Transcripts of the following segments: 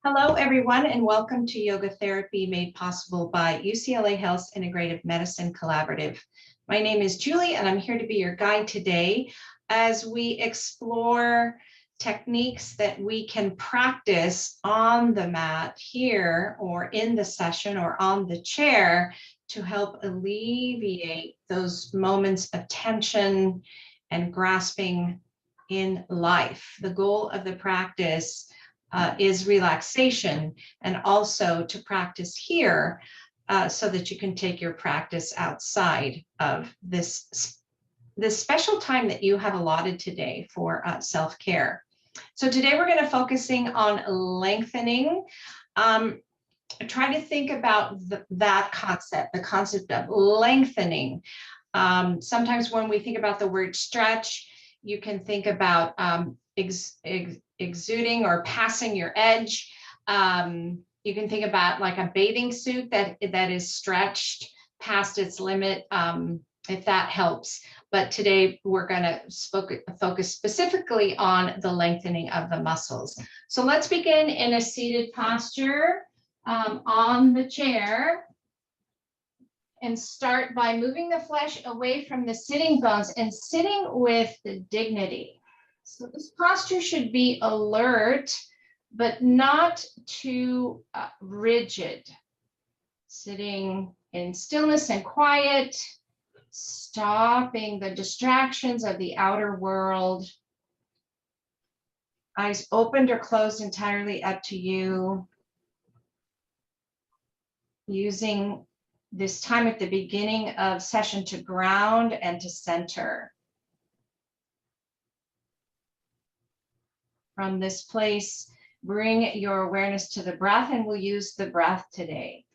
Hello, everyone, and welcome to Yoga Therapy made possible by UCLA Health's Integrative Medicine Collaborative. My name is Julie, and I'm here to be your guide today as we explore techniques that we can practice on the mat here or in the session or on the chair to help alleviate those moments of tension and grasping in life. The goal of the practice is relaxation, and also to practice here so that you can take your practice outside of this special time that you have allotted today for self-care. So today we're going to focusing on lengthening. Try to think about that concept, the concept of lengthening. Sometimes when we think about the word stretch, you can think about exuding or passing your edge. You can think about like a bathing suit that is stretched past its limit, if that helps. But today we're going to focus specifically on the lengthening of the muscles. So let's begin in a seated posture on the chair. And start by moving the flesh away from the sitting bones and sitting with dignity. So this posture should be alert, but not too rigid. Sitting in stillness and quiet, stopping the distractions of the outer world. Eyes opened or closed entirely, up to you. Using this time at the beginning of session to ground and to center. From this place, bring your awareness to the breath, and we'll use the breath today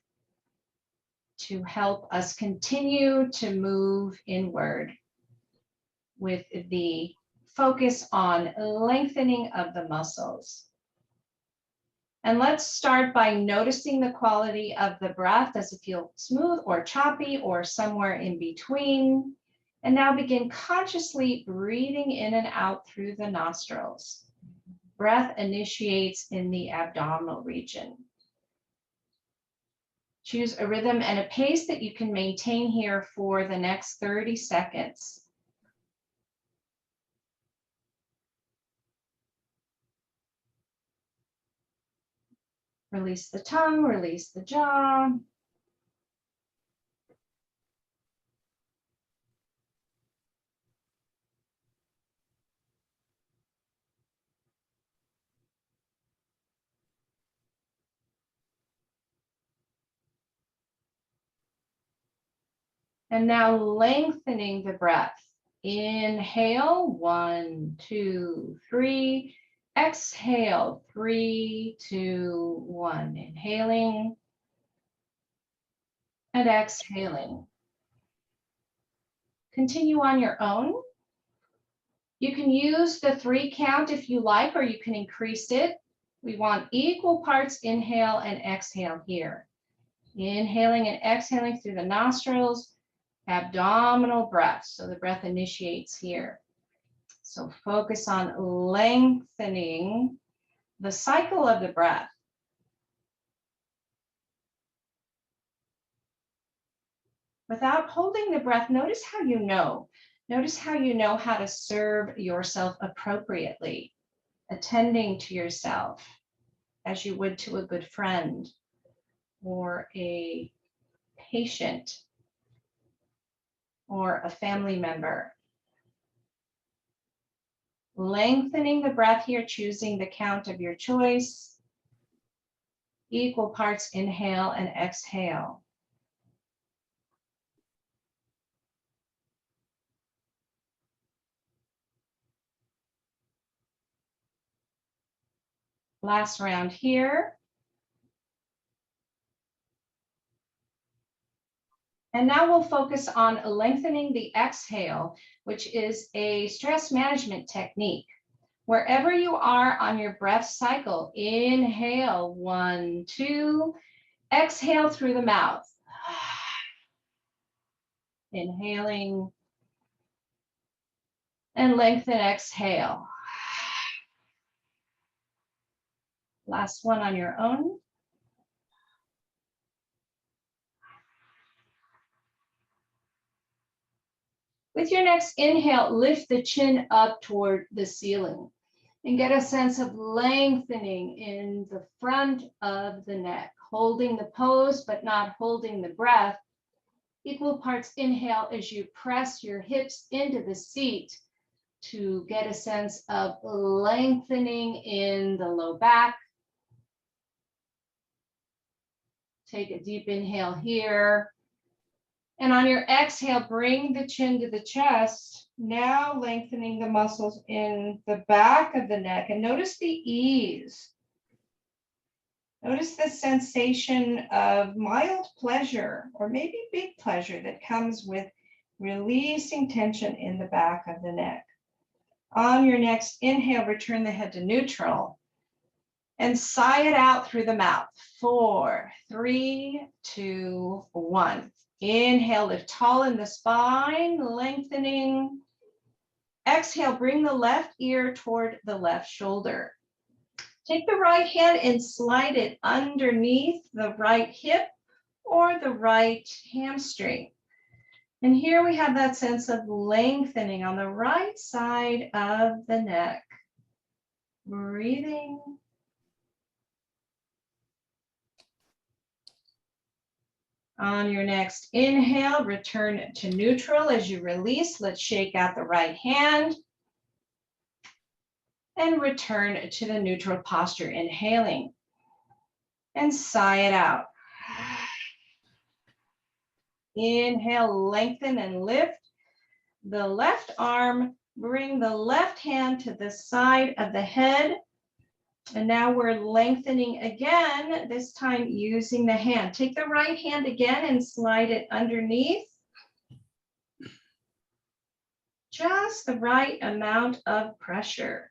to help us continue to move inward with the focus on lengthening of the muscles. And let's start by noticing the quality of the breath. Does it feel smooth or choppy or somewhere in between? And now begin consciously breathing in and out through the nostrils. Breath initiates in the abdominal region. Choose a rhythm and a pace that you can maintain here for the next 30 seconds. Release the tongue, release the jaw. And now lengthening the breath. Inhale, 1, 2, 3. Exhale, 3, 2, 1. Inhaling and exhaling. Continue on your own. You can use the 3 count if you like, or you can increase it. We want equal parts inhale and exhale here. Inhaling and exhaling through the nostrils, abdominal breath. So the breath initiates here. So focus on lengthening the cycle of the breath. Without holding the breath, notice how you know. Notice how you know how to serve yourself appropriately, attending to yourself as you would to a good friend or a patient or a family member. Lengthening the breath here, choosing the count of your choice. Equal parts inhale and exhale. Last round here. And now we'll focus on lengthening the exhale, which is a stress management technique. Wherever you are on your breath cycle, inhale, 1, 2, exhale through the mouth. Inhaling and lengthen, exhale. Last one on your own. With your next inhale, lift the chin up toward the ceiling and get a sense of lengthening in the front of the neck, holding the pose, but not holding the breath. Equal parts inhale as you press your hips into the seat to get a sense of lengthening in the low back. Take a deep inhale here. And on your exhale, bring the chin to the chest, now lengthening the muscles in the back of the neck. And notice the ease. Notice the sensation of mild pleasure or maybe big pleasure that comes with releasing tension in the back of the neck. On your next inhale, return the head to neutral and sigh it out through the mouth. 4, 3, 2, 1. Inhale, lift tall in the spine, lengthening. Exhale, bring the left ear toward the left shoulder. Take the right hand and slide it underneath the right hip or the right hamstring. And here we have that sense of lengthening on the right side of the neck. Breathing. On your next inhale, return to neutral as you release. Let's shake out the right hand and return to the neutral posture, inhaling and sigh it out. Inhale, lengthen and lift the left arm. Bring the left hand to the side of the head. And now we're lengthening again, this time using the hand. Take the right hand again and slide it underneath. Just the right amount of pressure.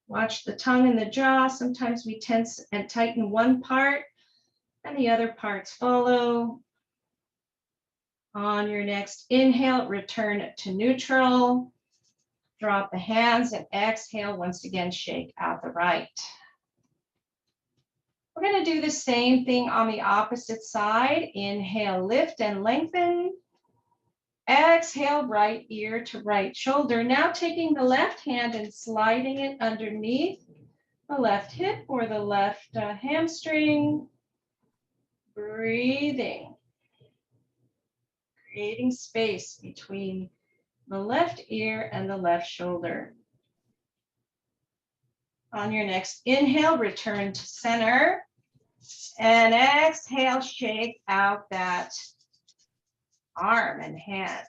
Watch the tongue and the jaw. Sometimes we tense and tighten one part and the other parts follow. On your next inhale, return to neutral. Drop the hands and exhale. Once again, shake out the right. We're going to do the same thing on the opposite side. Inhale, lift and lengthen. Exhale, right ear to right shoulder. Now taking the left hand and sliding it underneath the left hip or the left hamstring. Breathing. Creating space between the left ear and the left shoulder. On your next inhale, return to center. And exhale, shake out that arm and hand.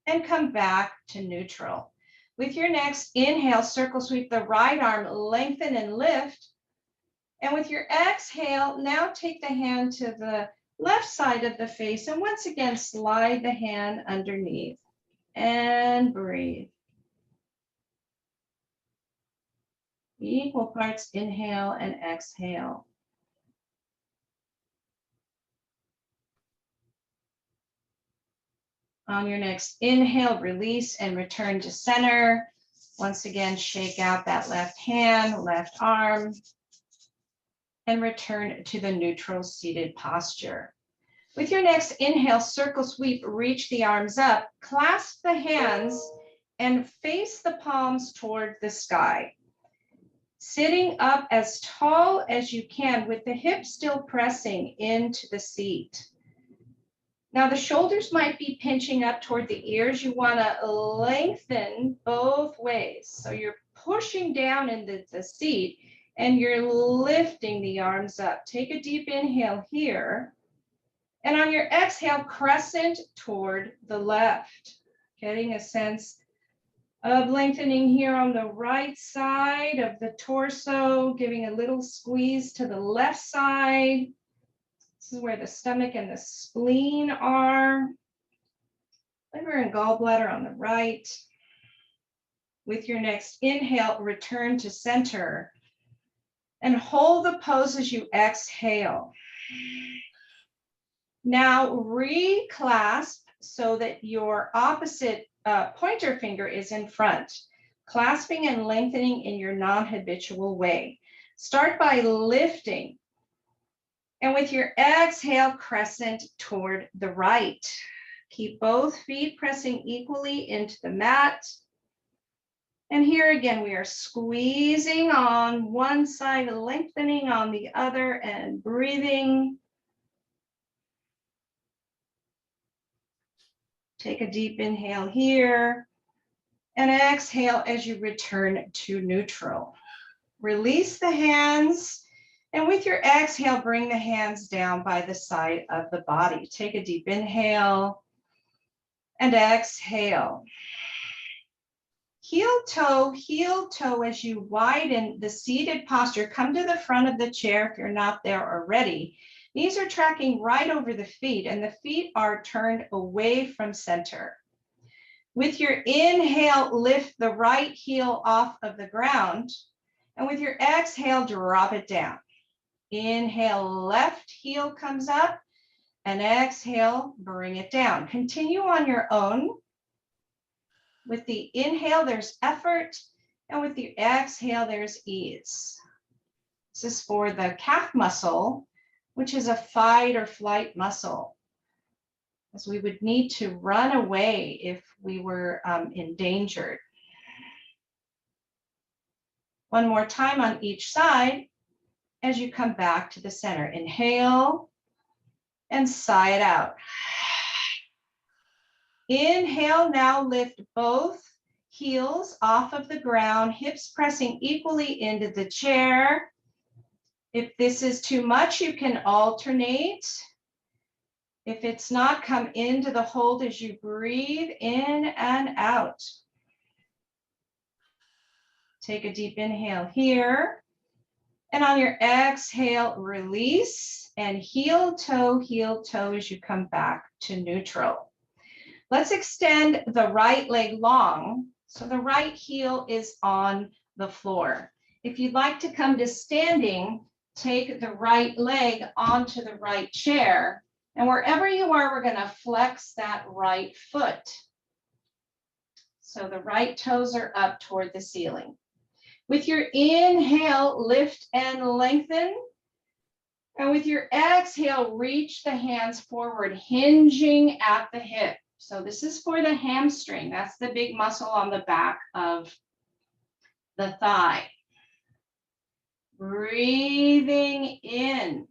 And come back to neutral. With your next inhale, circle sweep the right arm, lengthen and lift. And with your exhale, now take the hand to the left side of the face and once again slide the hand underneath and breathe. Equal parts inhale and exhale. On your next inhale, release and return to center. Once again, shake out that left hand, left arm, and return to the neutral seated posture. With your next inhale, circle sweep, reach the arms up, clasp the hands, and face the palms toward the sky. Sitting up as tall as you can with the hips still pressing into the seat. Now the shoulders might be pinching up toward the ears. You want to lengthen both ways. So you're pushing down into the seat and you're lifting the arms up. Take a deep inhale here. And on your exhale, crescent toward the left. Getting a sense of lengthening here on the right side of the torso, giving a little squeeze to the left side. This is where the stomach and the spleen are. Liver and gallbladder on the right. With your next inhale, return to center. And hold the pose as you exhale. Now reclasp so that your opposite pointer finger is in front. clasping and lengthening in your non-habitual way. Start by lifting. And with your exhale, crescent toward the right. Keep both feet pressing equally into the mat. And here again, we are squeezing on one side, lengthening on the other, and breathing. Take a deep inhale here, and exhale as you return to neutral. Release the hands, and with your exhale, bring the hands down by the side of the body. Take a deep inhale, and exhale. Heel toe as you widen the seated posture. Come to the front of the chair if you're not there already. Knees are tracking right over the feet, and the feet are turned away from center. With your inhale, lift the right heel off of the ground, and with your exhale, drop it down. Inhale, left heel comes up, and exhale, bring it down. Continue on your own. With the inhale, there's effort, and with the exhale, there's ease. This is for the calf muscle, which is a fight or flight muscle, as we would need to run away if we were endangered. One more time on each side as you come back to the center. Inhale and sigh it out. Inhale, now lift both heels off of the ground, hips pressing equally into the chair. If this is too much, you can alternate. If it's not, come into the hold as you breathe in and out. Take a deep inhale here. And on your exhale, release and heel toe as you come back to neutral. Let's extend the right leg long, so the right heel is on the floor. If you'd like to come to standing, take the right leg onto the right chair, and wherever you are, we're going to flex that right foot. So the right toes are up toward the ceiling. With your inhale, lift and lengthen. And with your exhale, reach the hands forward, hinging at the hip. So this is for the hamstring. That's the big muscle on the back of the thigh. Breathing in.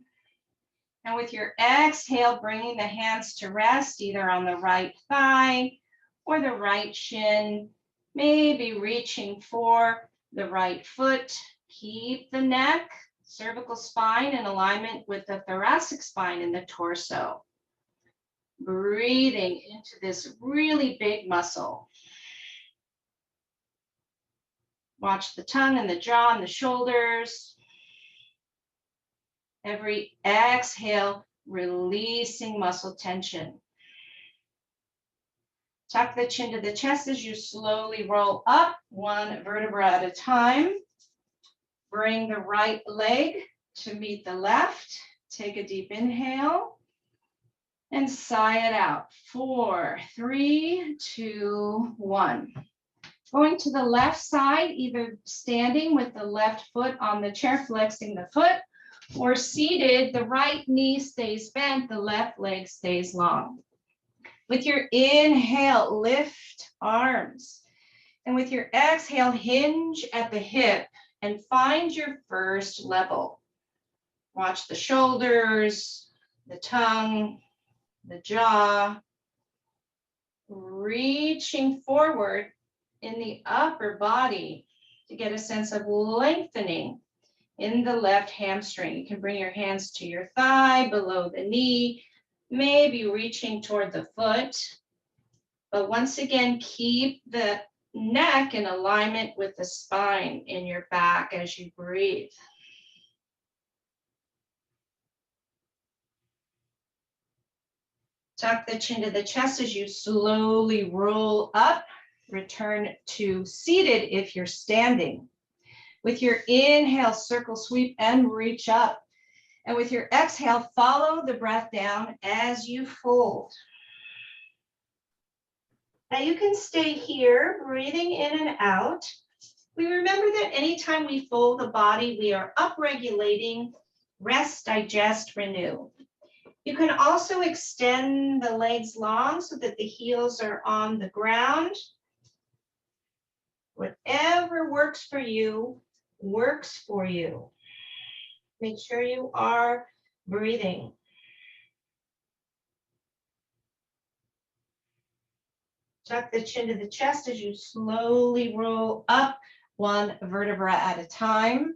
And with your exhale, bringing the hands to rest, either on the right thigh or the right shin, maybe reaching for the right foot. Keep the neck, cervical spine in alignment with the thoracic spine in the torso. Breathing into this really big muscle. Watch the tongue and the jaw and the shoulders. Every exhale, releasing muscle tension. Tuck the chin to the chest as you slowly roll up, one vertebra at a time. Bring the right leg to meet the left. Take a deep inhale and sigh it out. 4, 3, 2, 1. Going to the left side, either standing with the left foot on the chair, flexing the foot, or seated, the right knee stays bent, the left leg stays long. With your inhale, lift arms. And with your exhale, hinge at the hip and find your first level. Watch the shoulders, the tongue, the jaw. Reaching forward in the upper body to get a sense of lengthening in the left hamstring. You can bring your hands to your thigh, below the knee, maybe reaching toward the foot. But once again, keep the neck in alignment with the spine in your back as you breathe. Tuck the chin to the chest as you slowly roll up. Return to seated if you're standing. With your inhale, circle, sweep, and reach up. And with your exhale, follow the breath down as you fold. Now you can stay here, breathing in and out, We remember that anytime we fold the body, we are upregulating rest, digest, renew. You can also extend the legs long so that the heels are on the ground. Whatever works for you, works for you. Make sure you are breathing. Tuck the chin to the chest as you slowly roll up one vertebra at a time.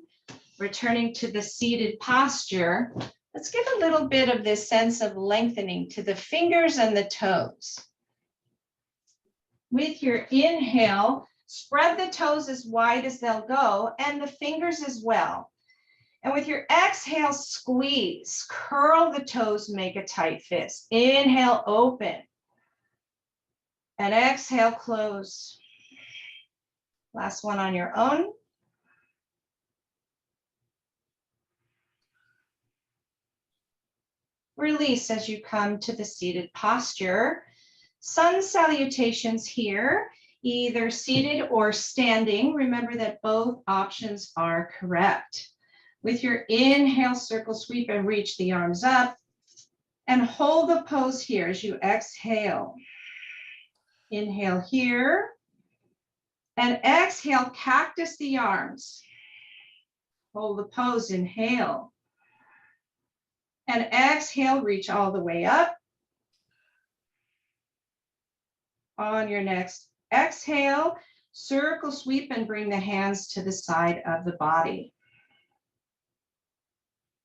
Returning to the seated posture, let's give a little bit of this sense of lengthening to the fingers and the toes. With your inhale, spread the toes as wide as they'll go and the fingers as well. And with your exhale, squeeze, curl the toes, make a tight fist. Inhale, open. And exhale, close. Last one on your own. Release as you come to the seated posture. Sun salutations here, either seated or standing. Remember that both options are correct. With your inhale, circle, sweep, and reach the arms up. And hold the pose here as you exhale. Inhale here. And exhale, cactus the arms. Hold the pose, inhale. And exhale, reach all the way up. On your next exhale, circle, sweep, and bring the hands to the side of the body.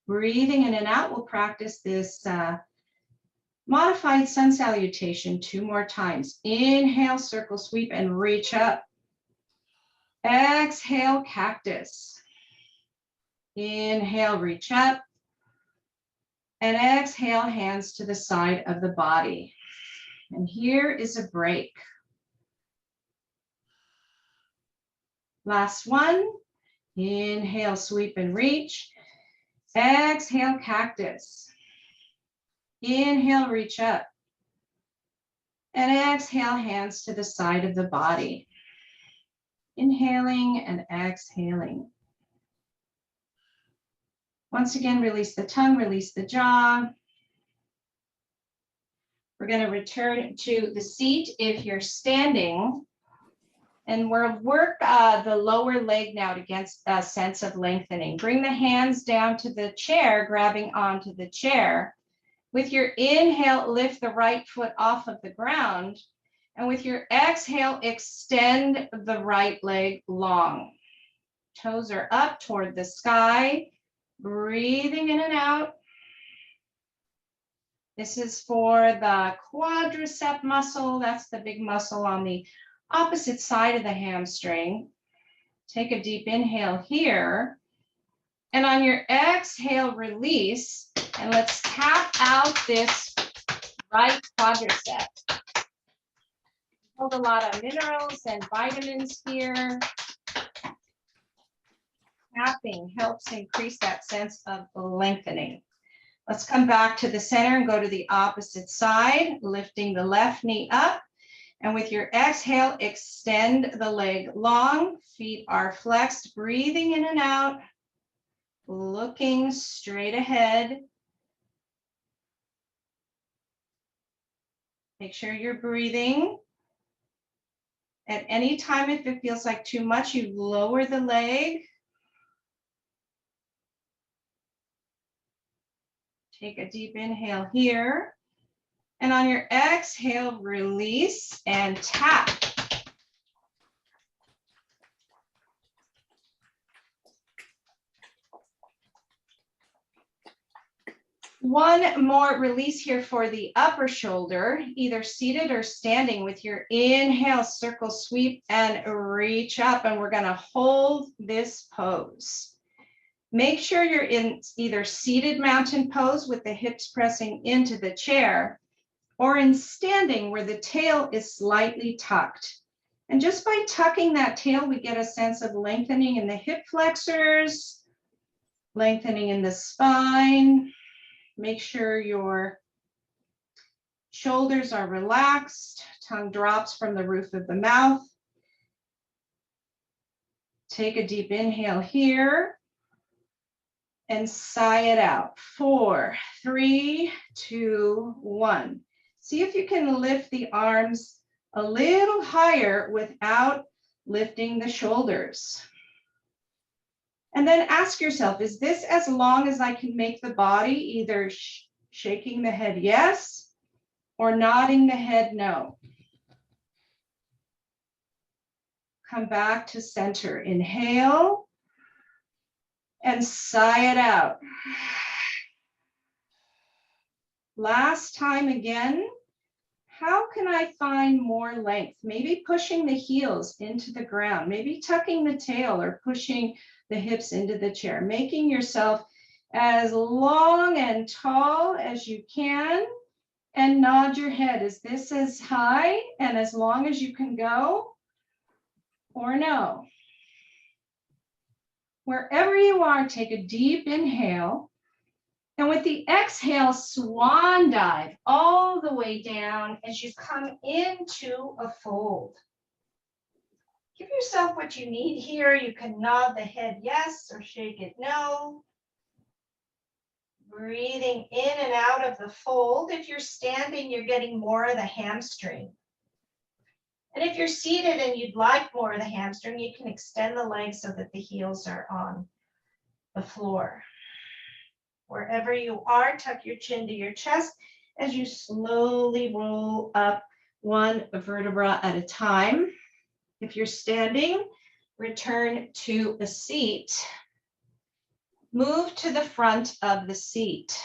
Breathing in and out, we'll practice this modified sun salutation 2 more times. Inhale, circle, sweep, and reach up. Exhale, cactus. Inhale, reach up. And exhale, hands to the side of the body. And here is a break. Last one. Inhale, sweep, and reach. Exhale, cactus. Inhale, reach up. And exhale, hands to the side of the body. Inhaling and exhaling. Once again, release the tongue, release the jaw. We're going to return to the seat if you're standing. And we'll work the lower leg now to get a sense of lengthening. Bring the hands down to the chair, grabbing onto the chair. With your inhale, lift the right foot off of the ground. And with your exhale, extend the right leg long. Toes are up toward the sky. Breathing in and out. This is for the quadricep muscle. That's the big muscle on the opposite side of the hamstring. Take a deep inhale here. And on your exhale, release. And let's tap out this right quadricep. Hold a lot of minerals and vitamins here. Tapping helps increase that sense of lengthening. Let's come back to the center and go to the opposite side, lifting the left knee up. And with your exhale, extend the leg long. Feet are flexed, breathing in and out, looking straight ahead. Make sure you're breathing. At any time, if it feels like too much, you lower the leg. Take a deep inhale here. And on your exhale, release and tap. One more release here for the upper shoulder, either seated or standing. With your inhale, circle, sweep, and reach up. And we're going to hold this pose. Make sure you're in either seated mountain pose with the hips pressing into the chair, or in standing where the tail is slightly tucked. And just by tucking that tail, we get a sense of lengthening in the hip flexors, lengthening in the spine. Make sure your shoulders are relaxed, tongue drops from the roof of the mouth. Take a deep inhale here and sigh it out. 4, 3, 2, 1. See if you can lift the arms a little higher without lifting the shoulders. And then ask yourself, is this as long as I can make the body, either shaking the head yes or nodding the head no? Come back to center. Inhale and sigh it out. Last time again. How can I find more length? Maybe pushing the heels into the ground, maybe tucking the tail or pushing the hips into the chair, making yourself as long and tall as you can, and nod your head. Is this as high and as long as you can go, or no? Wherever you are, take a deep inhale. And with the exhale, swan dive all the way down as you come into a fold. Give yourself what you need here. You can nod the head yes or shake it no. Breathing in and out of the fold. If you're standing, you're getting more of the hamstring. And if you're seated and you'd like more of the hamstring, you can extend the legs so that the heels are on the floor. Wherever you are, tuck your chin to your chest as you slowly roll up one vertebra at a time. If you're standing, return to a seat. Move to the front of the seat.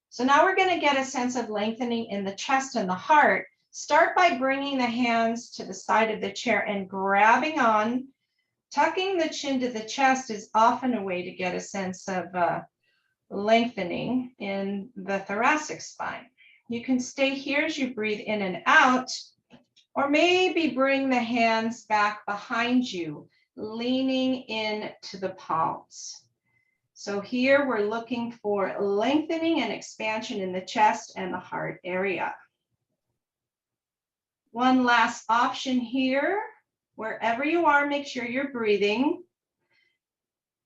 So now we're going to get a sense of lengthening in the chest and the heart. Start by bringing the hands to the side of the chair and grabbing on. Tucking the chin to the chest is often a way to get a sense of lengthening in the thoracic spine. You can stay here as you breathe in and out, or maybe bring the hands back behind you, leaning into the palms. So here we're looking for lengthening and expansion in the chest and the heart area. One last option here. Wherever you are, make sure you're breathing.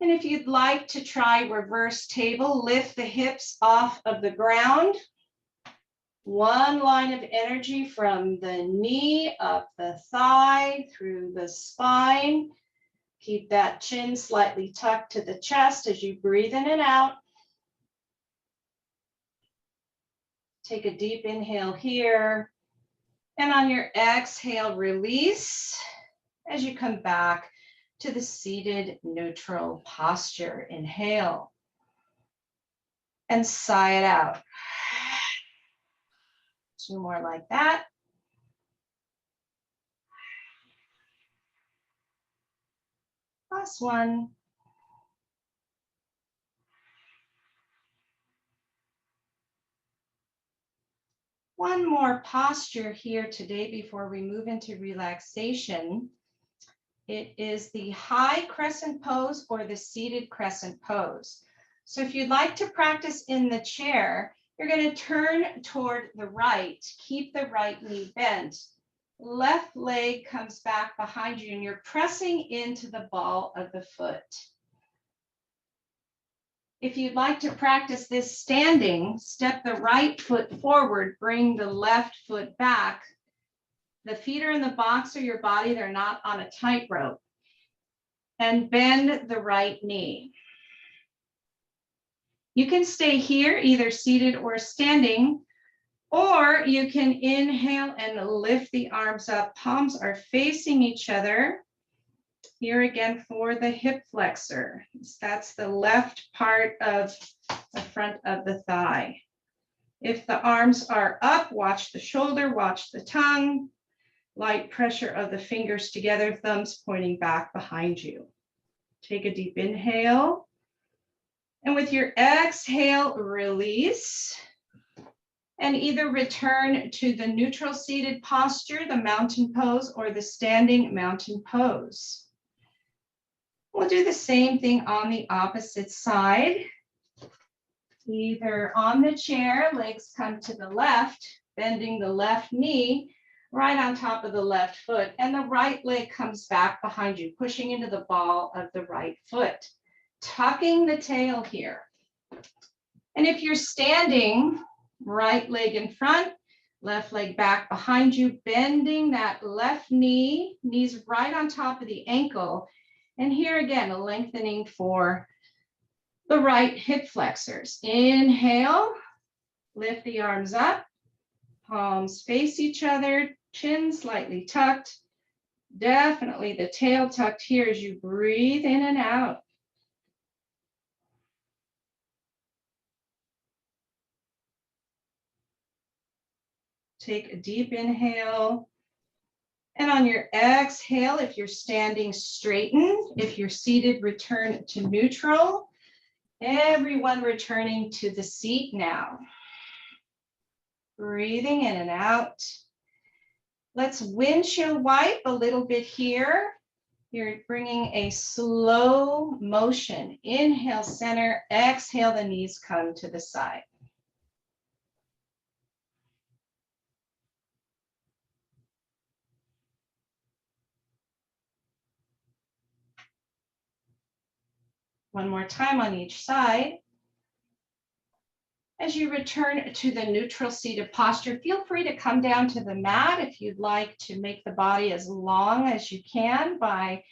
And if you'd like to try reverse table, lift the hips off of the ground. One line of energy from the knee, up the thigh, through the spine. Keep that chin slightly tucked to the chest as you breathe in and out. Take a deep inhale here. And on your exhale, release as you come back to the seated neutral posture. Inhale and sigh it out. 2 more like that. Last one. One more posture here today before we move into relaxation. It is the high crescent pose or the seated crescent pose. So if you'd like to practice in the chair, you're going to turn toward the right, keep the right knee bent. Left leg comes back behind you and you're pressing into the ball of the foot. If you'd like to practice this standing, step the right foot forward, bring the left foot back. The feet are in the box of your body, they're not on a tightrope. And bend the right knee. You can stay here, either seated or standing, or you can inhale and lift the arms up. Palms are facing each other. Here again for the hip flexor. That's the left part of the front of the thigh. If the arms are up, watch the shoulder, watch the tongue. Light pressure of the fingers together, thumbs pointing back behind you. Take a deep inhale. And with your exhale, release. And either return to the neutral seated posture, the mountain pose, or the standing mountain pose. We'll do the same thing on the opposite side. Either on the chair, legs come to the left, bending the left knee, right on top of the left foot, and the right leg comes back behind you, pushing into the ball of the right foot, tucking the tail here. And if you're standing, right leg in front, left leg back behind you, bending that left knee, knees right on top of the ankle. And here again, a lengthening for the right hip flexors. Inhale, lift the arms up, palms face each other, chin slightly tucked. Definitely the tail tucked here as you breathe in and out. Take a deep inhale. And on your exhale, if you're standing, straighten. If you're seated, return to neutral. Everyone returning to the seat now. Breathing in and out. Let's windshield wipe a little bit here. You're bringing a slow motion. Inhale, center. Exhale, the knees come to the side. One more time on each side. As you return to the neutral seated posture, feel free to come down to the mat if you'd like to make the body as long as you can by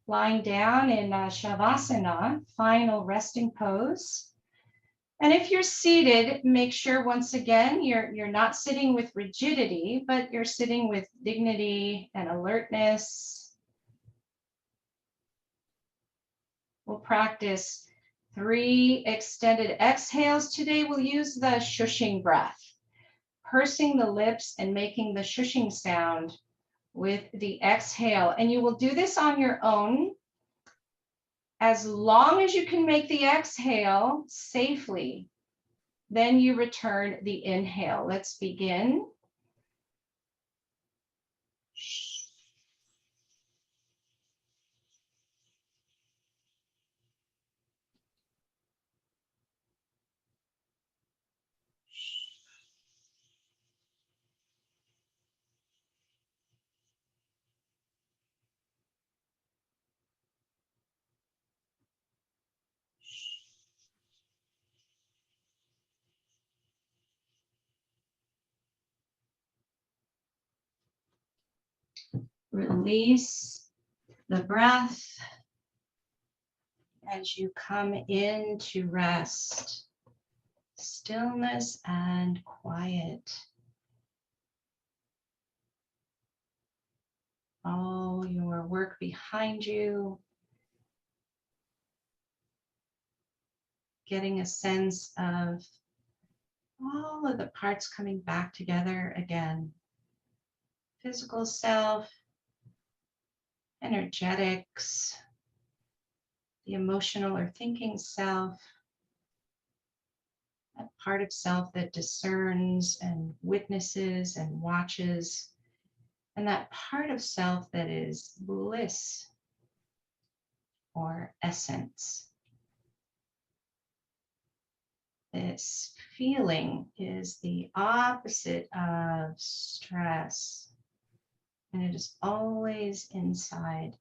lying down in Shavasana, final resting pose. And if you're seated, make sure once again, you're not sitting with rigidity, but you're sitting with dignity and alertness. We'll practice 3 extended exhales. Today we'll use the shushing breath, pursing the lips and making the shushing sound with the exhale. And you will do this on your own as long as you can make the exhale safely. Then you return the inhale. Let's begin. Release the breath as you come into rest, stillness and quiet. All your work behind you, getting a sense of all of the parts coming back together again. Physical self, energetics, the emotional or thinking self, that part of self that discerns and witnesses and watches, and that part of self that is bliss or essence. This feeling is the opposite of stress, and it is always inside.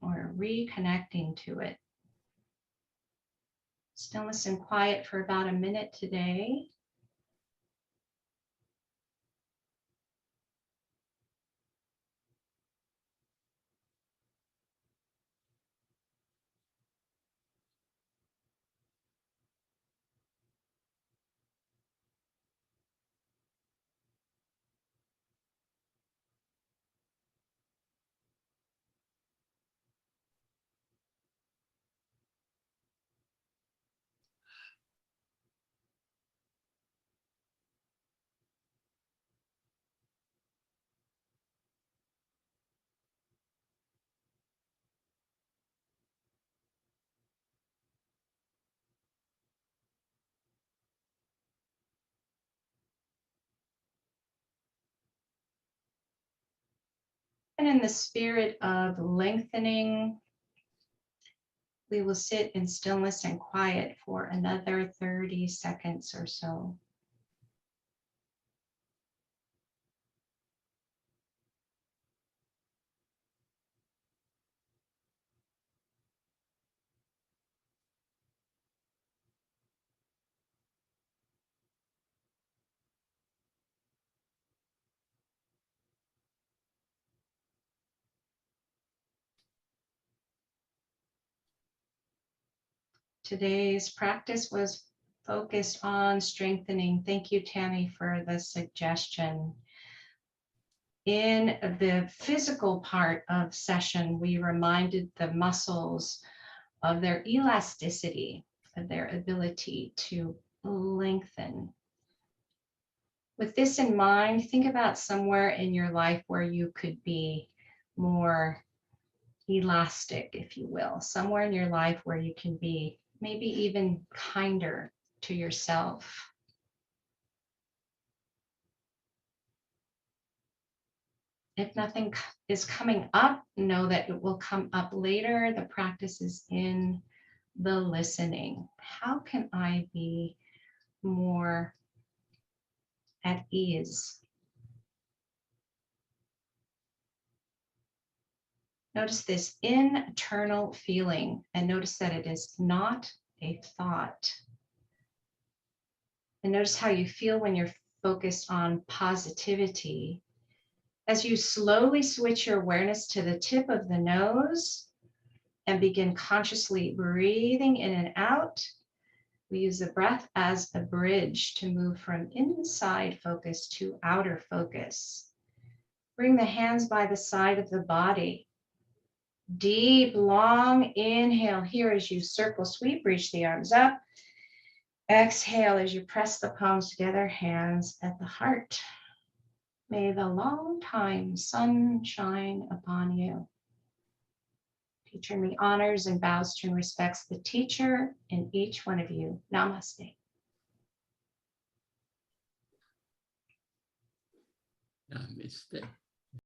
Or reconnecting to it. Stillness and quiet for about a minute today. And in the spirit of lengthening, we will sit in stillness and quiet for another 30 seconds or so. Today's practice was focused on strengthening. Thank you, Tammy, for the suggestion. In the physical part of session, we reminded the muscles of their elasticity, of their ability to lengthen. With this in mind, think about somewhere in your life where you could be more elastic, if you will, somewhere in your life where you can be maybe even kinder to yourself. If nothing is coming up, know that it will come up later. The practice is in the listening. How can I be more at ease? Notice this internal feeling and notice that it is not a thought. And notice how you feel when you're focused on positivity. As you slowly switch your awareness to the tip of the nose and begin consciously breathing in and out, we use the breath as a bridge to move from inside focus to outer focus. Bring the hands by the side of the body. Deep, long inhale here as you circle sweep, reach the arms up. Exhale as you press the palms together, hands at the heart. May the long time sun shine upon you. Teacher me honors and bows to and respects the teacher in each one of you. Namaste. Namaste.